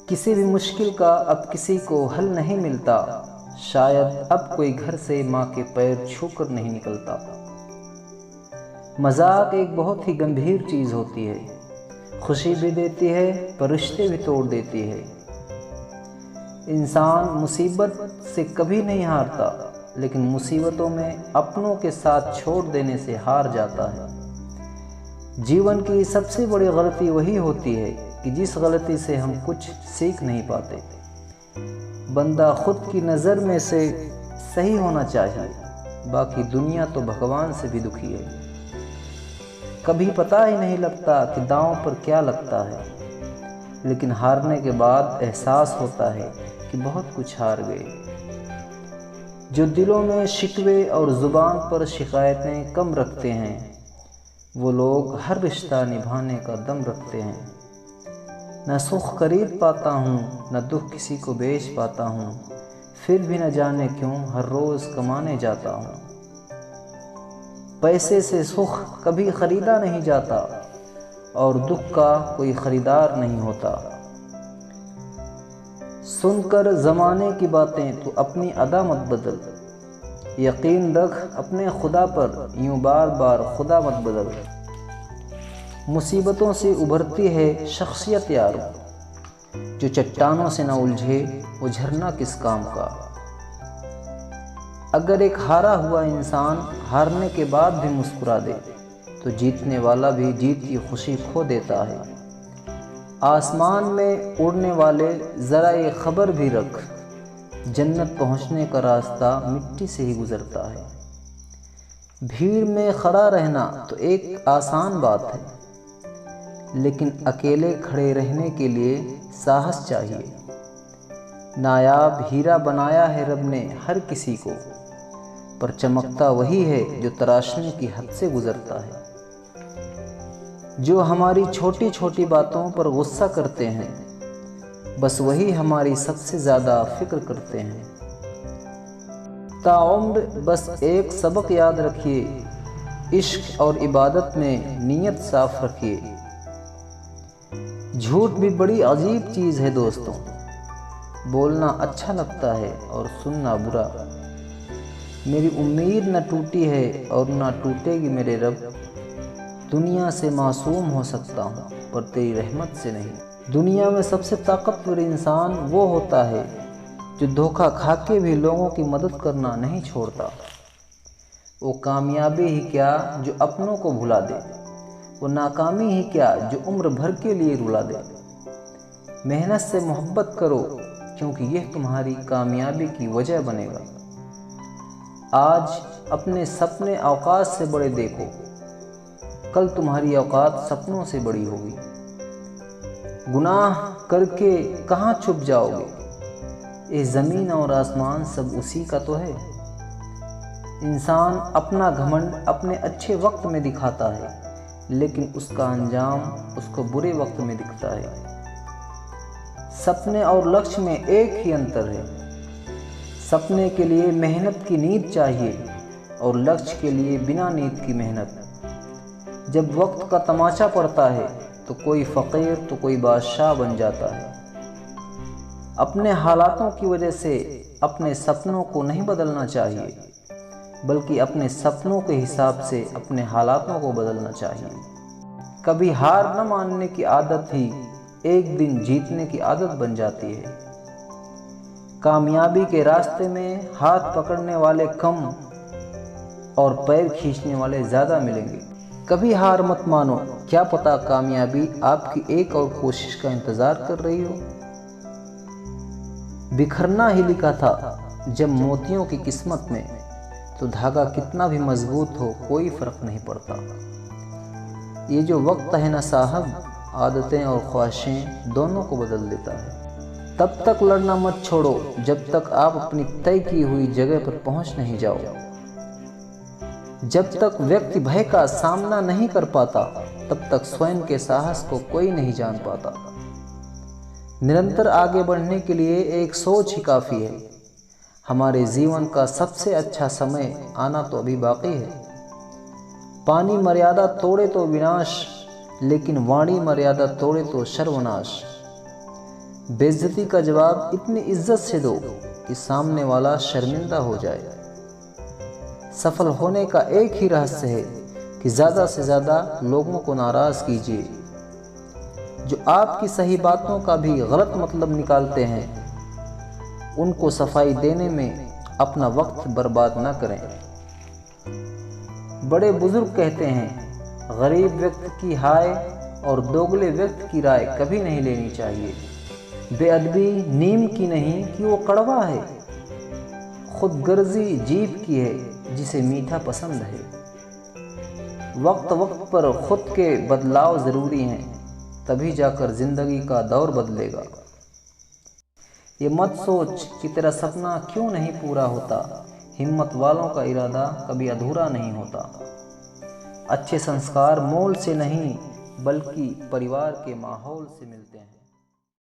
किसी भी मुश्किल का अब किसी को हल नहीं मिलता, शायद अब कोई घर से माँ के पैर छूकर नहीं निकलता। मजाक एक बहुत ही गंभीर चीज़ होती है, खुशी भी देती है पर रिश्ते भी तोड़ देती है। इंसान मुसीबत से कभी नहीं हारता, लेकिन मुसीबतों में अपनों के साथ छोड़ देने से हार जाता है। जीवन की सबसे बड़ी गलती वही होती है कि जिस गलती से हम कुछ सीख नहीं पाते। बंदा खुद की नज़र में से सही होना चाहिए, बाकी दुनिया तो भगवान से भी दुखी है। कभी पता ही नहीं लगता कि दांव पर क्या लगता है, लेकिन हारने के बाद एहसास होता है कि बहुत कुछ हार गए। जो दिलों में शिकवे और ज़ुबान पर शिकायतें कम रखते हैं, वो लोग हर रिश्ता निभाने का दम रखते हैं। न सुख खरीद पाता हूँ, न दुख किसी को बेच पाता हूँ, फिर भी न जाने क्यों हर रोज़ कमाने जाता हूँ। पैसे से सुख कभी खरीदा नहीं जाता और दुख का कोई खरीदार नहीं होता। सुनकर ज़माने की बातें तो अपनी अदा मत बदल, यकीन रख अपने खुदा पर, यूं बार बार खुदा मत बदल। मुसीबतों से उभरती है शख्सियत यारो, जो चट्टानों से न उलझे वो झरना किस काम का। अगर एक हारा हुआ इंसान हारने के बाद भी मुस्कुरा दे, तो जीतने वाला भी जीत की खुशी खो देता है। आसमान में उड़ने वाले ज़रा ये खबर भी रख, जन्नत पहुंचने का रास्ता मिट्टी से ही गुजरता है। भीड़ में खड़ा रहना तो एक आसान बात है, लेकिन अकेले खड़े रहने के लिए साहस चाहिए। नायाब हीरा बनाया है रब ने हर किसी को, पर चमकता वही है जो तराशने की हद से गुजरता है। जो हमारी छोटी छोटी बातों पर गुस्सा करते हैं, बस वही हमारी सबसे ज़्यादा फिक्र करते हैं। ताउम्र बस एक सबक याद रखिए, इश्क और इबादत में नीयत साफ रखिए। झूठ भी बड़ी अजीब चीज़ है दोस्तों, बोलना अच्छा लगता है और सुनना बुरा। मेरी उम्मीद न टूटी है और न टूटेगी मेरे रब, दुनिया से मासूम हो सकता हूँ पर तेरी रहमत से नहीं। दुनिया में सबसे ताकतवर इंसान वो होता है जो धोखा खा के भी लोगों की मदद करना नहीं छोड़ता। वो कामयाबी ही क्या जो अपनों को भुला दे, वो नाकामी ही क्या जो उम्र भर के लिए रुला दे। मेहनत से मोहब्बत करो, क्योंकि यह तुम्हारी कामयाबी की वजह बनेगा। आज अपने सपने औकात से बड़े देखो, कल तुम्हारी औकात सपनों से बड़ी होगी। गुनाह करके कहाँ छुप जाओगे, ये ज़मीन और आसमान सब उसी का तो है। इंसान अपना घमंड अपने अच्छे वक्त में दिखाता है, लेकिन उसका अंजाम उसको बुरे वक्त में दिखता है। सपने और लक्ष्य में एक ही अंतर है, सपने के लिए मेहनत की नींद चाहिए और लक्ष्य के लिए बिना नींद की मेहनत। जब वक्त का तमाचा पड़ता है तो कोई फ़कीर तो कोई बादशाह बन जाता है। अपने हालातों की वजह से अपने सपनों को नहीं बदलना चाहिए, बल्कि अपने सपनों के हिसाब से अपने हालातों को बदलना चाहिए। कभी हार न मानने की आदत ही एक दिन जीतने की आदत बन जाती है। कामयाबी के रास्ते में हाथ पकड़ने वाले कम और पैर खींचने वाले ज़्यादा मिलेंगे। कभी हार मत मानो, क्या पता कामयाबी आपकी एक और कोशिश का इंतज़ार कर रही हो। बिखरना ही लिखा था जब मोतियों की किस्मत में, तो धागा कितना भी मजबूत हो कोई फ़र्क नहीं पड़ता। ये जो वक्त है ना साहब, आदतें और ख्वाहिशें दोनों को बदल देता है। तब तक लड़ना मत छोड़ो जब तक आप अपनी तय की हुई जगह पर पहुंच नहीं जाओ। जब तक व्यक्ति भय का सामना नहीं कर पाता, तब तक स्वयं के साहस को कोई नहीं जान पाता। निरंतर आगे बढ़ने के लिए एक सोच ही काफ़ी है। हमारे जीवन का सबसे अच्छा समय आना तो अभी बाकी है। पानी मर्यादा तोड़े तो विनाश, लेकिन वाणी मर्यादा तोड़े तो सर्वनाश। बेइज्जती का जवाब इतनी इज्जत से दो कि सामने वाला शर्मिंदा हो जाए। सफल होने का एक ही रहस्य है कि ज़्यादा से ज़्यादा लोगों को नाराज़ कीजिए। जो आपकी सही बातों का भी गलत मतलब निकालते हैं, उनको सफाई देने में अपना वक्त बर्बाद न करें। बड़े बुजुर्ग कहते हैं, गरीब व्यक्ति की हाय और दोगले व्यक्ति की राय कभी नहीं लेनी चाहिए। बेअदबी नीम की नहीं कि वो कड़वा है, खुद गर्जी जीभ की है जिसे मीठा पसंद है। वक्त वक्त पर खुद के बदलाव ज़रूरी हैं, तभी जाकर ज़िंदगी का दौर बदलेगा। ये मत सोच कि तेरा सपना क्यों नहीं पूरा होता, हिम्मत वालों का इरादा कभी अधूरा नहीं होता। अच्छे संस्कार मोल से नहीं बल्कि परिवार के माहौल से मिलते हैं।